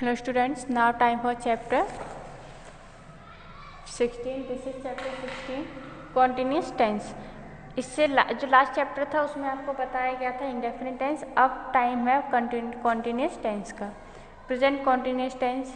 Hello students, now time for chapter 16. This is chapter 16 continuous tense. इससे जो last chapter था उसमें आपको बताया गया था इंडेफिनिट टेंस. अब टाइम है कॉन्टिन्यूस टेंस का. Present continuous tense.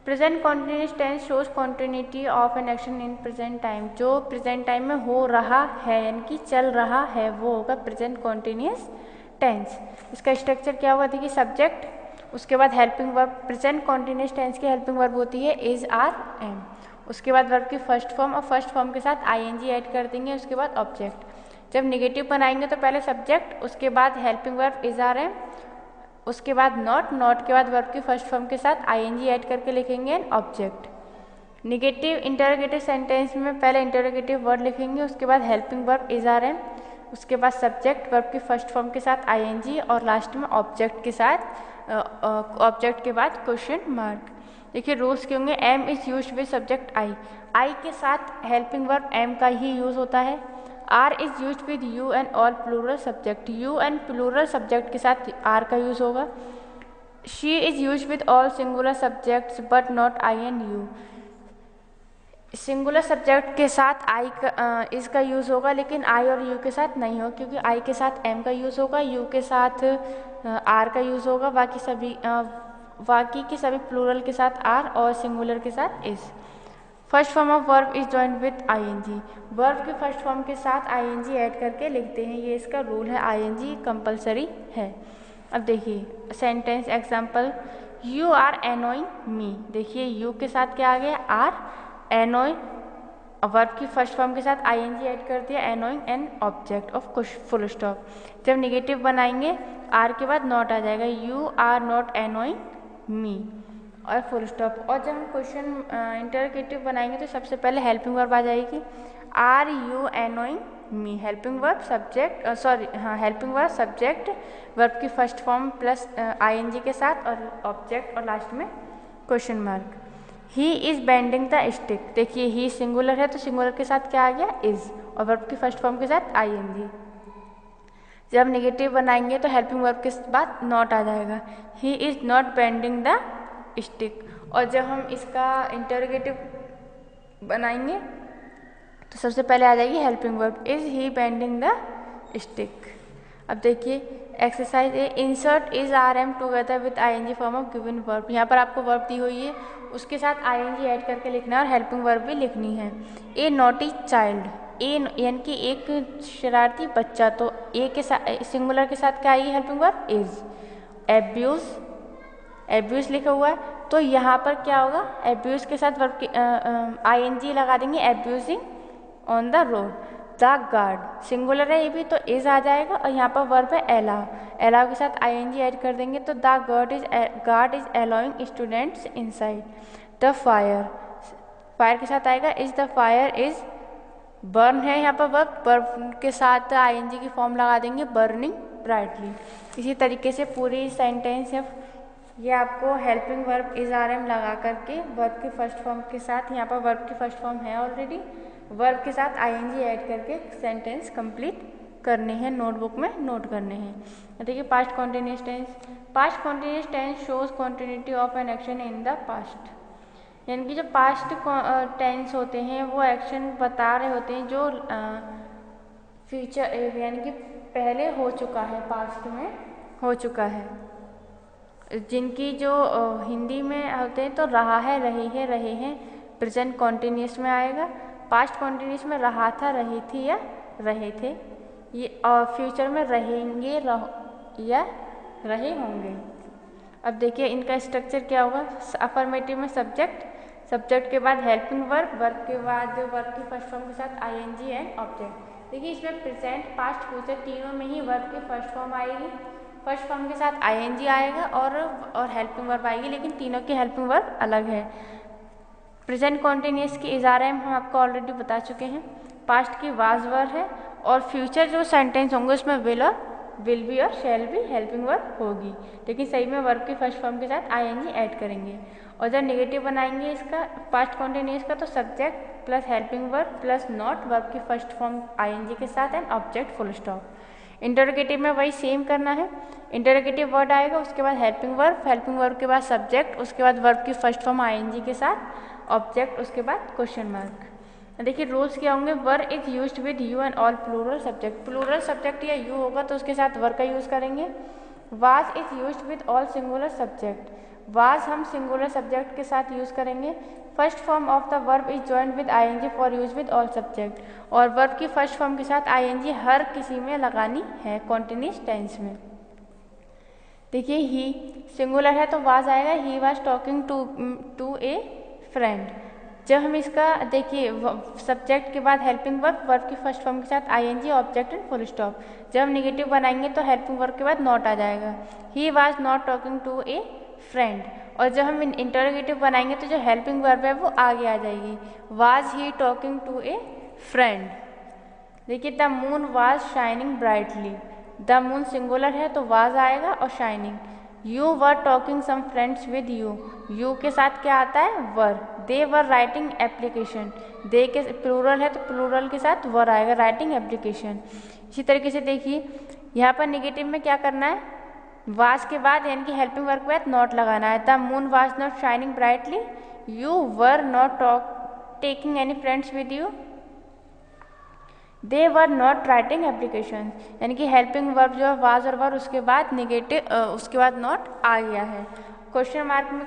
Present continuous tense shows continuity of an action in present time. जो प्रेजेंट टाइम में हो रहा है यानी कि चल रहा है वो होगा प्रेजेंट कॉन्टिन्यूस टेंस. इसका स्ट्रक्चर क्या होगा देखिए. सब्जेक्ट, उसके बाद helping verb. Present continuous tense की हेल्पिंग वर्ब होती है इज, आर, एम. उसके बाद वर्ब की फर्स्ट फॉर्म और फर्स्ट फॉर्म के साथ आईएनजी ऐड कर देंगे. उसके बाद ऑब्जेक्ट. जब नेगेटिव बनाएंगे तो पहले सब्जेक्ट, उसके बाद helping verb is, are, am, उसके बाद नॉट, नॉट के बाद वर्ब की फर्स्ट फॉर्म के साथ आईएनजी ऐड करके लिखेंगे an object. Negative interrogative sentence में पहले इंटरोगेटिव वर्ड लिखेंगे, उसके बाद helping verb is, are, am, उसके बाद सब्जेक्ट वर्ब की फर्स्ट फॉर्म के साथ आईएनजी और लास्ट में ऑब्जेक्ट के साथ ऑब्जेक्ट के बाद क्वेश्चन मार्क. देखिए रूल्स के होंगे. Am is used with subject I. I के साथ हेल्पिंग वर्ब एम का ही यूज होता है. Are is used with you and all plural subject. You and plural subject के साथ आर का यूज होगा. She is used with all singular subjects but not I and you. Singular subject के साथ आई का इसका यूज़ होगा लेकिन आई और यू के साथ नहीं होगा, क्योंकि आई के साथ एम का यूज़ होगा, यू के साथ आर का यूज़ होगा. बाकी के सभी प्लूरल के साथ आर और सिंगुलर के साथ is. First form of verb is joined with ING. Verb के फर्स्ट फॉर्म के साथ आईएनजी ऐड करके लिखते हैं. ये इसका रूल है. आईएनजी कंपलसरी है. अब देखिए sentence example. You are annoying me. देखिए यू के साथ क्या आ गया, आर. एनोइंग वर्ब की फर्स्ट फॉर्म के साथ आईएनजी ऐड कर दिया. Annoying an object of full stop. जब नेगेटिव बनाएंगे आर के बाद नॉट आ जाएगा. You are not annoying me और फुल स्टॉप. और जब हम क्वेश्चन इंटरोगेटिव बनाएंगे तो सबसे पहले हेल्पिंग वर्ब आ जाएगी. Are you annoying me. Helping verb subject helping verb subject verb की फर्स्ट फॉर्म प्लस आईएनजी के साथ और ऑब्जेक्ट और लास्ट में question mark. He is bending the stick. देखिए ही सिंगुलर है तो सिंगुलर के साथ क्या आ गया, इज, और वर्ब की फर्स्ट फॉर्म के साथ आईएनजी. जब नेगेटिव बनाएंगे तो हेल्पिंग वर्ब के बाद नॉट आ जाएगा. He is not bending the stick. और जब हम इसका इंटरोगेटिव बनाएंगे तो सबसे पहले आ जाएगी helping verb. Is he bending the stick. अब देखिए exercise A. Insert is, are, am together with ING form of given verb. यहाँ पर आपको वर्ब दी हुई है, उसके साथ आईएनजी ऐड करके लिखना है और हेल्पिंग वर्ब भी लिखनी है. ए नॉटी चाइल्ड. ए यानी कि एक शरारती बच्चा, तो ए के साथ सिंगुलर के साथ क्या आएगी helping verb, is. Abuse, abuse लिखा हुआ है तो यहाँ पर क्या होगा, एब्यूज के साथ वर्ब की आईएनजी लगा देंगे. Abusing on the road. The guard singular है ये भी तो इज आ जाएगा और यहाँ पर वर्ब है एलाउ. एलाउ के साथ आईएनजी ऐड कर देंगे तो the guard is allowing students inside. The fire, fire के साथ आएगा is. The fire is burn है यहाँ पर वर्ब, वर्ब के साथ आईएनजी की फॉर्म लगा देंगे. Burning brightly. इसी तरीके से पूरी सेंटेंस है ये आपको helping verb is, are, am लगा करके वर्ब की फर्स्ट फॉर्म के साथ, यहाँ पर वर्ब की फर्स्ट फॉर्म है ऑलरेडी, वर्ब के साथ आईएनजी ऐड करके सेंटेंस कंप्लीट करने हैं, नोटबुक में नोट करने हैं. देखिए past continuous tense. Past continuous tense shows continuity of an action in the past. यानी कि जो पास्ट टेंस होते हैं वो एक्शन बता रहे होते हैं जो फ्यूचर यानी कि पहले हो चुका है, पास्ट में हो चुका है. जिनकी जो हिंदी में होते हैं तो रहा है, रही है, रहे हैं. प्रेजेंट कॉन्टिन्यूस में आएगा. पास्ट कॉन्टिन्यूस में रहा था, रही थी या रहे थे. ये और फ्यूचर में रहेंगे या रहे होंगे. अब देखिए इनका स्ट्रक्चर क्या होगा. अफर्मेटिव में सब्जेक्ट, सब्जेक्ट के बाद हेल्पिंग वर्ब, वर्ब के बाद वर्ब की फर्स्ट फॉर्म के साथ आईएनजी एंड ऑब्जेक्ट. देखिए इसमें प्रेजेंट, पास्ट, फ्यूचर तीनों में ही वर्ब की फर्स्ट फॉर्म आएगी. फर्स्ट फॉर्म के साथ आईएनजी आएगा और हेल्पिंग वर्ब आएगी, लेकिन तीनों की हेल्पिंग वर्ब अलग है. प्रेजेंट कॉन्टिन्यूस की इज, आर, एम हम आपको ऑलरेडी बता चुके हैं. पास्ट की वाज वर है और फ्यूचर जो सेंटेंस होंगे उसमें विल और विल बी और शैल बी हेल्पिंग वर्ब होगी, लेकिन सही में वर्ब की फर्स्ट फॉर्म के साथ आईएनजी ऐड करेंगे. और जब नेगेटिव बनाएंगे इसका पास्ट कॉन्टिन्यूस का तो subject plus helping verb plus not, verb की फर्स्ट फॉर्म आईएनजी के साथ and object full stop. Interrogative में वही सेम करना है, इंटरोगेटिव वर्ड आएगा, उसके बाद हेल्पिंग वर्ब के बाद सब्जेक्ट, उसके बाद वर्ब की फर्स्ट फॉर्म आईएनजी के साथ ऑब्जेक्ट, उसके बाद क्वेश्चन मार्क। देखिए रूल्स क्या होंगे, were is used with you and all plural subject, plural subject या यू होगा तो उसके साथ वर का यूज़ करेंगे। Was is used with all singular subject, was हम सिंगुलर सब्जेक्ट के साथ यूज़ करेंगे। First form of the verb is joined with ING for use with all subject, और वर्ब की फर्स्ट फॉर्म के साथ आईएनजी हर किसी में लगानी है कॉन्टिन्यूस टेंस में। देखिए ही सिंगुलर है तो वाज आएगा, he was talking to a friend. जब हम इसका देखिए सब्जेक्ट के बाद हेल्पिंग वर्ब की फर्स्ट फॉर्म के साथ ING, object and full stop. जब हम नेगेटिव बनाएंगे तो हेल्पिंग वर्ब के बाद नॉट आ जाएगा, he was not talking to a friend. और जब हम इंटरोगेटिव बनाएंगे तो जो हेल्पिंग वर्ब है वो आगे आ जाएगी, was he talking to a friend. देखिए the moon was shining brightly, the moon singular है तो वाज आएगा और shining. You were talking some friends with you, you के साथ क्या आता है वर। दे वर राइटिंग एप्लीकेशन, दे के प्लूरल है तो प्लूरल के साथ वर आएगा, राइटिंग एप्लीकेशन। इसी तरीके से देखिए यहाँ पर नेगेटिव में क्या करना है, वाज के बाद यानी कि हेल्पिंग वर्ब के बाद नॉट लगाना है। The moon was not shining brightly, you were not taking any friends with you, they were not writing application, यानी कि हेल्पिंग वर्ब जो है वाज और वर उसके बाद नेगेटिव उसके बाद नॉट आ गया है। क्वेश्चन मार्क में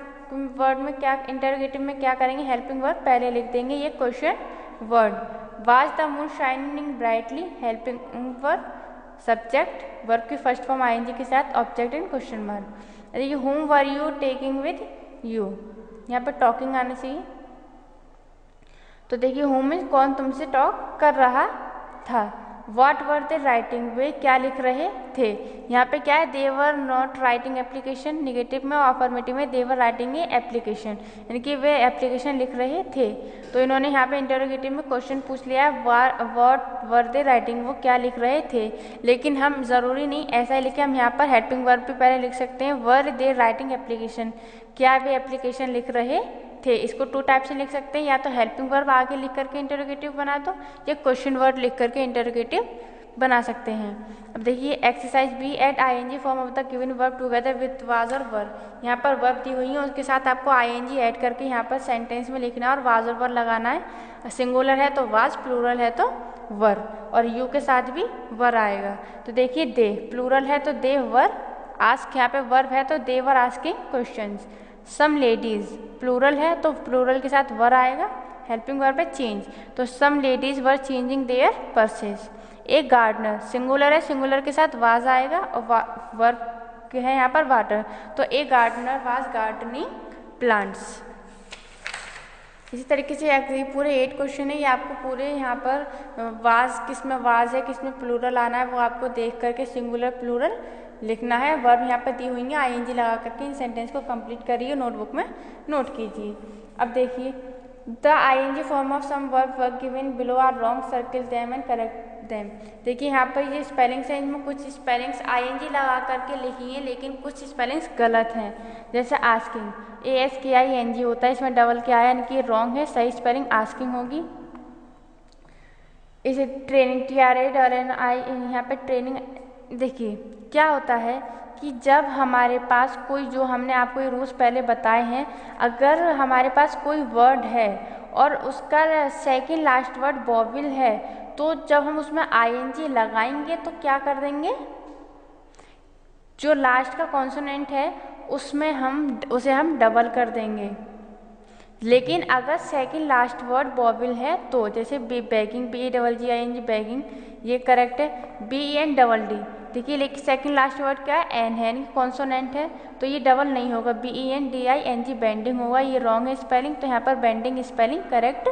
वर्ड में क्या, इंटरोगेटिव में क्या करेंगे, हेल्पिंग वर्ब पहले लिख देंगे, ये question word. Was the moon shining brightly, helping verb subject, verb की फर्स्ट फॉर्म आईएनजी के साथ ऑब्जेक्ट एंड क्वेश्चन मार्क। देखिए हुम were you taking with you, यहाँ पर टॉकिंग आना चाहिए। तो देखिए हुम मीन्स कौन तुमसे टॉक कर रहा था। व्हाट वर दे राइटिंग, वे क्या लिख रहे थे। यहाँ पे क्या है, they were not writing application, negative में और अफर्मेटिव में दे वर राइटिंग ए एप्लीकेशन, यानी कि वे एप्लीकेशन लिख रहे थे। तो इन्होंने यहाँ पे इंटरोगेटिव में क्वेश्चन पूछ लिया है, व्हाट वर दे राइटिंग, वो क्या लिख रहे थे। लेकिन हम ज़रूरी नहीं ऐसा ही लिखे, हम यहाँ पर हेल्पिंग वर्ब भी पहले लिख सकते हैं, वर दे राइटिंग एप्लीकेशन, क्या वे एप्लीकेशन लिख रहे थे। इसको टू टाइप से लिख सकते हैं, या तो हेल्पिंग वर्ब आगे लिख करके इंटरोगेटिव बना दो, या क्वेश्चन वर्ड लिख करके इंटरोगेटिव बना सकते हैं। अब देखिए exercise B, add ING form of the given verb together with was और वर। यहाँ पर वर्ब दी हुई है, उसके साथ आपको आईएनजी ऐड करके यहाँ पर सेंटेंस में लिखना है और वाज और वर लगाना है। सिंगुलर है तो वाज, प्लूरल है तो वर, और यू के साथ भी वर आएगा। तो देखिए दे प्लूरल है तो दे वर आस्क, यहाँ पे वर्ब है तो they were asking questions. Some ladies plural है तो प्लूरल के साथ वर आएगा, हेल्पिंग वर्ब है चेंज, तो some ladies were changing their purses. एक गार्डनर सिंगुलर है, सिंगुलर के साथ वाज आएगा और वर्ब है यहाँ पर वाटर, तो ए गार्डनर वाज गार्डनिंग प्लांट्स। इसी तरीके से ये पूरे 8 क्वेश्चन है, ये आपको पूरे यहाँ पर वाज किस में वाज है किस में प्लूरल आना है वो आपको देख करके सिंगुलर प्लूरल लिखना है। वर्ब यहाँ पर दी हुई है, आईएनजी लगा करके इन सेंटेंस को कंप्लीट करिए, नोटबुक में नोट कीजिए। अब देखिए the ING form of some verb given below are wrong, circle them and correct them. देखिए यहाँ पर ये स्पेलिंग सेंस में कुछ स्पेलिंग्स आईएनजी लगा करके लिखी है, लेकिन कुछ स्पेलिंग्स गलत हैं। जैसे आस्किंग ASKING होता है, इसमें डबल क्या है यानी कि रॉन्ग है, सही स्पेलिंग आस्किंग होगी। इसे ट्रेनिंग TRANI यहाँ पे ट्रेनिंग। देखिए क्या होता है कि जब हमारे पास कोई, जो हमने आपको ये रूल्स पहले बताए हैं, अगर हमारे पास कोई वर्ड है और उसका सेकंड लास्ट वर्ड वॉवेल है, तो जब हम उसमें आईएनजी लगाएंगे तो क्या कर देंगे, जो लास्ट का कॉन्सोनेंट है उसमें उसे हम डबल कर देंगे। लेकिन अगर सेकंड लास्ट वर्ड वॉवेल है तो, जैसे बैगिंग BEGGING बैगिंग, ये करेक्ट है। BENDD, देखिए लेकिन सेकंड लास्ट वर्ड क्या है, एन है, यानी कॉन्सोनेंट है, तो ये डबल नहीं होगा, BENDING बेंडिंग होगा, ये रॉन्ग है स्पेलिंग, तो यहाँ पर बेंडिंग स्पेलिंग करेक्ट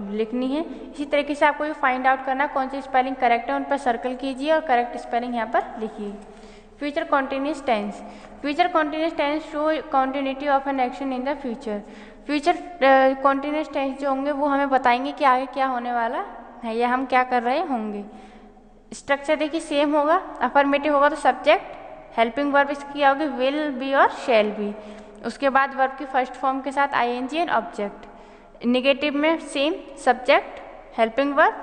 लिखनी है। इसी तरीके से आपको ये फाइंड आउट करना कौन सी स्पेलिंग करेक्ट है, उन पर सर्कल कीजिए और करेक्ट स्पेलिंग यहाँ पर लिखिए। Future continuous tense, future continuous tense show continuity of an action in the future. Future continuous tense जो होंगे वो हमें बताएंगे कि आगे क्या होने वाला है या हम क्या कर रहे होंगे। स्ट्रक्चर देखिए सेम होगा, अफर्मेटिव होगा तो सब्जेक्ट, हेल्पिंग वर्ब इसकी होगी विल बी और शैल बी, उसके बाद वर्ब की फर्स्ट फॉर्म के साथ आईएनजी एंड ऑब्जेक्ट। नेगेटिव में same, subject, helping verb,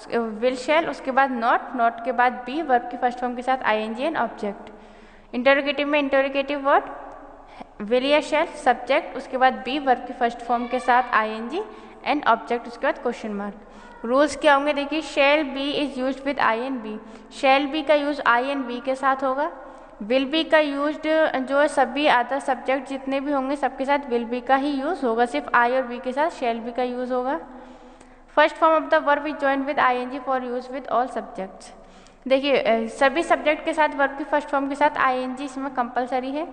will शैल, उसके बाद नॉट, नॉट के बाद बी वर्ब की फर्स्ट फॉर्म के साथ आईएनजी एंड ऑब्जेक्ट। इंटरोगेटिव में इंटरोगेटिव वर्ड विल या शैल, सब्जेक्ट, उसके बाद बी वर्ब की फर्स्ट फॉर्म के साथ आईएनजी एंड ऑब्जेक्ट, उसके बाद क्वेश्चन मार्क। रूल्स क्या होंगे देखिए, shall be is used with I and we, shall be का यूज आई एंड बी के साथ होगा। विल बी का यूज्ड जो सभी अदर सब्जेक्ट जितने भी होंगे सबके साथ विल बी का ही यूज़ होगा, सिर्फ आई और बी के साथ शैल बी का यूज़ होगा। First form of the verb is joined with I N G for use with all subjects. देखिए सभी सब्जेक्ट के साथ वर्ब की फर्स्ट फॉर्म के साथ आई एन जी इसमें कंपलसरी है,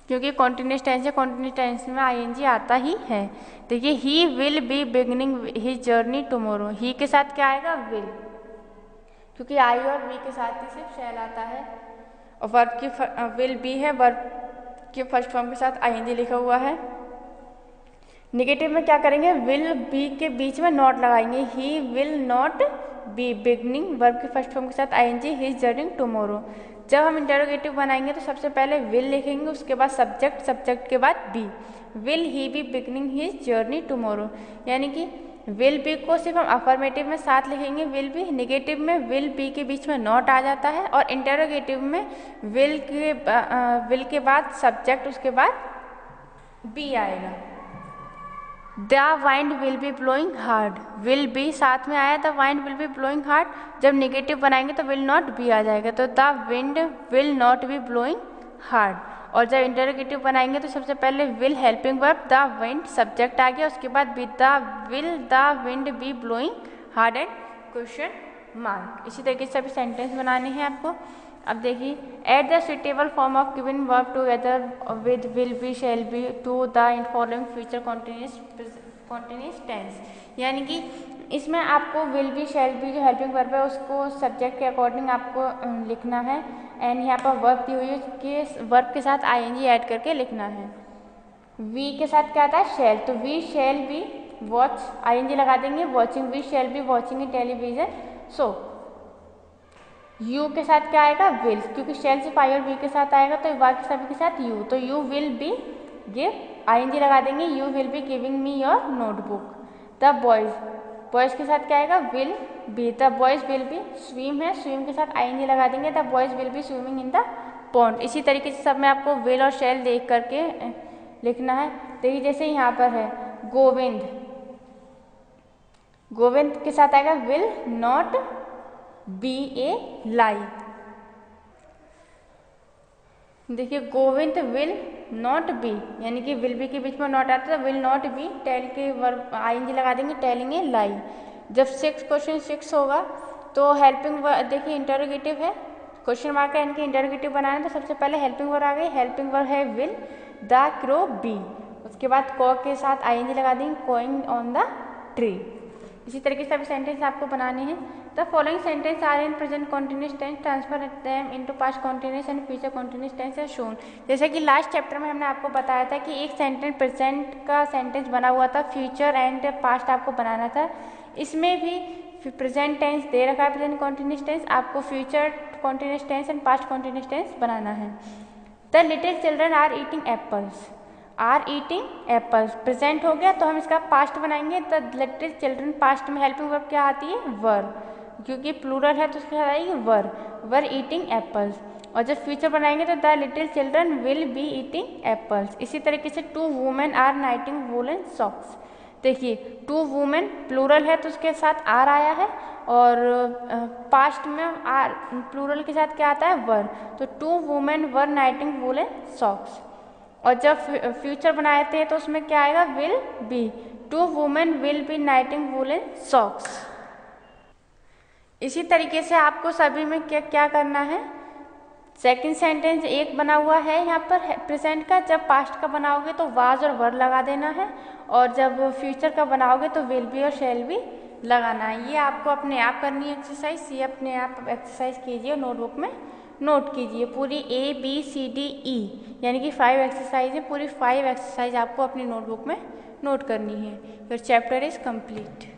क्योंकि कॉन्टिन्यूस टेंस है, कॉन्टिन्यूस टेंस में आई एन जी आता ही है। देखिए he will be beginning his journey tomorrow, he के साथ क्या आएगा, विल, क्योंकि आई और बी के साथ ही सिर्फ शैल आता है। और वर्ब की विल बी है, वर्ब के फर्स्ट फॉर्म के साथ आई एन जी लिखा हुआ है। नेगेटिव में क्या करेंगे, विल बी के बीच में नॉट लगाएंगे, he will not be beginning verb के फर्स्ट फॉर्म के साथ I N G his journey tomorrow. जब हम इंटरोगेटिव बनाएंगे तो सबसे पहले विल लिखेंगे, उसके बाद सब्जेक्ट, सब्जेक्ट के बाद be, will he be beginning his journey tomorrow, यानी कि विल बी को सिर्फ हम अफर्मेटिव में साथ लिखेंगे विल बी, नेगेटिव में विल बी के बीच में नॉट आ जाता है, और इंटरोगेटिव में विल के बाद सब्जेक्ट, उसके बाद बी आएगा। The wind will be blowing hard, will be साथ में आया, the wind will be blowing hard. जब नेगेटिव बनाएंगे तो विल नॉट बी आ जाएगा, तो the wind will not be blowing hard. और जब इंटरोगेटिव बनाएंगे तो सबसे पहले will helping verb, the wind subject आ गया, उसके बाद with the wind be blowing hard and question mark. इसी तरीके से सभी सेंटेंस बनाने हैं आपको। अब देखिए, add the suitable form of given verb together with will be shall be to the following future continuous tense, यानी कि इसमें आपको विल बी शैल बी जो हेल्पिंग वर्ब है उसको सब्जेक्ट के अकॉर्डिंग आपको लिखना है, एंड यहाँ पर वर्ब दी हुई है कि वर्ब के साथ आई एन जी ऐड करके लिखना है। वी के साथ क्या आता है, शैल, तो we shall be watch, I N G लगा देंगे, watching, we shall be watching in television show. You के साथ क्या आएगा, विल, क्योंकि शैल सिर्फ आई और वी के साथ आएगा तो बाकी सभी के साथ यू, तो you will be give, I N G लगा देंगे, you will be giving me your notebook. The boys, boys के साथ क्या आएगा, will be, the boys will be swim है, स्विम के साथ आई एन जी लगा देंगे, the boys will be swimming in the pond. इसी तरीके से सब में आपको विल और शैल देख करके लिखना है। देखिए जैसे यहाँ पर है गोविंद, गोविंद के साथ आएगा विल नॉट बी ए लाई। देखिए गोविंद विल नॉट बी, यानी कि विल बी के बीच में नॉट आता है, विल नॉट बी, टेल के वर्ब आई एन जी लगा देंगे, टेलिंग ए लाई। जब क्वेश्चन 6 होगा तो हेल्पिंग वर्ब, देखिए इंटरोगेटिव है, क्वेश्चन मार्क है, इनके इंटरोगेटिव बनाना, तो सबसे पहले हेल्पिंग वर्ब आ गई, हेल्पिंग वर्ब है विल द क्रो बी, उसके बाद कॉ के साथ आई एन जी लगा देंगे, गोइंग ऑन द ट्री। इसी तरीके से सभी सेंटेंस आपको बनाने हैं। The following sentence are in present continuous tense, transfer them into past continuous and future continuous tense as shown. जैसे कि लास्ट चैप्टर में हमने आपको बताया था कि एक सेंटेंस प्रेजेंट का सेंटेंस बना हुआ था, फ्यूचर एंड पास्ट आपको बनाना था। इसमें भी प्रेजेंट टेंस दे रखा है, प्रेजेंट कॉन्टिन्यूस टेंस, आपको future continuous tense and past continuous tense बनाना है। The little children are eating apples, are eating apples present हो गया, तो हम इसका पास्ट बनाएंगे। द लिटिल चिल्ड्रन, पास्ट में हेल्पिंग वर्ब क्या आती है, वर, क्योंकि प्लूरल है तो उसके साथ आएगी वर ईटिंग एप्पल्स। और जब फ्यूचर बनाएंगे तो the little children will be eating apples. इसी तरीके से two women are knitting woollen socks, देखिए टू वुमेन प्लूरल है तो उसके साथ आर आया है, और पास्ट में आर प्लूरल के साथ क्या आता है, वर, तो two women were knitting woollen socks. और जब फ्यूचर बनाए थे तो उसमें क्या आएगा, will be, two women will be knitting woollen socks. इसी तरीके से आपको सभी में क्या क्या करना है, सेकंड सेंटेंस एक बना हुआ है यहाँ पर प्रेजेंट का, जब पास्ट का बनाओगे तो वाज और वर लगा देना है, और जब फ्यूचर का बनाओगे तो विल बी और शैल बी लगाना है। ये आपको अपने आप करनी है एक्सरसाइज, ये अपने आप एक्सरसाइज कीजिए, नोटबुक में नोट कीजिए। पूरी ABCDE यानी कि 5 एक्सरसाइज है, पूरी 5 एक्सरसाइज आपको अपनी नोटबुक में नोट करनी है। Your chapter is complete.